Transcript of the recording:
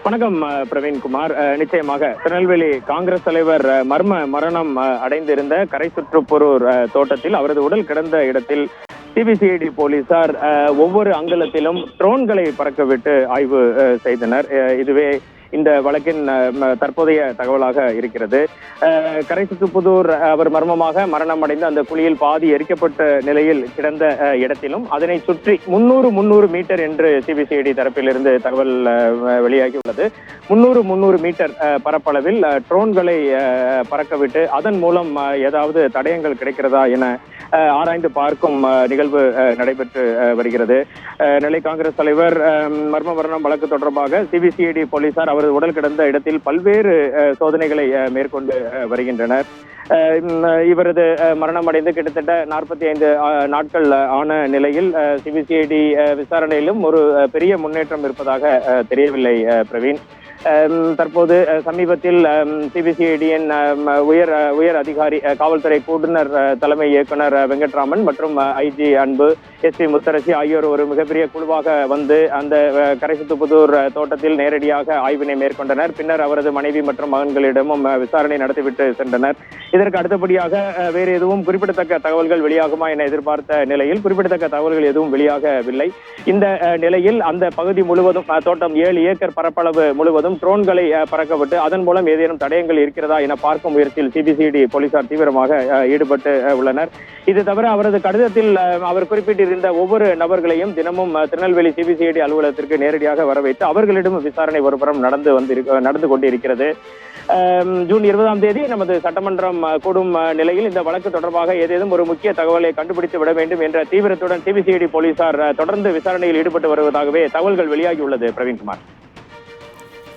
வணக்கம் பிரவீன்குமார். நிச்சயமாக திருநெல்வேலி காங்கிரஸ் தலைவர் மர்ம மரணம் அடைந்திருந்த கரை சுற்றுப்புறூர் தோட்டத்தில் அவரது உடல் கிடந்த இடத்தில் சிபிசிஐடி போலீசார் ஒவ்வொரு அங்கலத்திலும் ட்ரோன்களை பறக்கவிட்டு ஆய்வு செய்தனர். இதுவே இந்த வழக்கின் தற்போதைய தகவலாக இருக்கிறது. கரை சுற்றுப்புதூர் அவர் மர்மமாக மரணம் அடைந்த அந்த குழியில் பாதி எரிக்கப்பட்ட நிலையில் கிடந்த இடத்திலும் அதனை சுற்றி 300 மீட்டர் என்று சிபிசிஐடி தரப்பிலிருந்து தகவல் வெளியாகியுள்ளது. 300 மீட்டர் பரப்பளவில் ட்ரோன்களை பறக்கவிட்டு அதன் மூலம் ஏதாவது தடயங்கள் கிடைக்கிறதா என ஆராய்ந்து பார்க்கும் நிகழ்வு நடைபெற்று வருகிறது. நெல்லை காங்கிரஸ் தலைவர் மர்ம மரணம் வழக்கு தொடர்பாக சிபிசிஐடி போலீசார் அவரது உடல் கிடந்த இடத்தில் பல்வேறு சோதனைகளை மேற்கொண்டு வருகின்றனர். இவரது மரணம் அடைந்து கிட்டத்தட்ட 45 நாட்கள் ஆன நிலையில் சிபிசிஐடி விசாரணையிலும் ஒரு பெரிய முன்னேற்றம் இருப்பதாக தெரியவில்லை பிரவீன். தற்போது சமீபத்தில் சிபிசிஐடியின் உயர் அதிகாரி காவல்துறை கூடுனர் தலைமை இயக்குனர் வெங்கட்ராமன் மற்றும் ஐஜி அன்பு, எஸ்பி முத்தரசி ஆகியோர் ஒரு மிகப்பெரிய குழுவாக வந்து அந்த கரை சுற்றுப்புதூர் தோட்டத்தில் நேரடியாக ஆய்வினை மேற்கொண்டனர். பின்னர் அவரது மனைவி மற்றும் மகன்களிடமும் விசாரணை நடத்திவிட்டு சென்றனர். இதற்கு அடுத்தபடியாக வேறு எதுவும் குறிப்பிடத்தக்க தகவல்கள் வெளியாகுமா என எதிர்பார்த்த நிலையில் குறிப்பிடத்தக்க தகவல்கள் எதுவும் வெளியாகவில்லை. இந்த நிலையில் அந்த பகுதி முழுவதும் தோட்டம் 7 ஏக்கர் பரப்பளவு முழுவதும் ட்ரோன்களை பறக்கவிட்டு அதன் மூலம் ஏதேனும் தடயங்கள் இருக்கிறதா என பார்க்கும் முயற்சியில் சிபிசிஐடி போலீசார் தீவிரமாக ஈடுபட்டு உள்ளனர். இது தவிர அவரது கடிதத்தில் அவர் குறிப்பிட்டிருந்த ஒவ்வொரு நபர்களையும் தினமும் திருநெல்வேலி சிபிசிஐடி அலுவலகத்திற்கு நேரடியாக வரவைத்து அவர்களிடம் விசாரணை ஒருபுறம் நடந்து கொண்டிருக்கிறது. ஜூன் 20ஆம் தேதி நமது சட்டமன்றம் கூடும் நிலையில் இந்த வழக்கு தொடர்பாக ஏதேனும் ஒரு முக்கிய தகவலை கண்டுபிடித்து விட வேண்டும் என்ற தீவிரத்துடன் சிபிசிஐடி போலீசார் தொடர்ந்து விசாரணையில் ஈடுபட்டு வருவதாகவே தகவல்கள் வெளியாகியுள்ளது. பிரவீன்குமார்.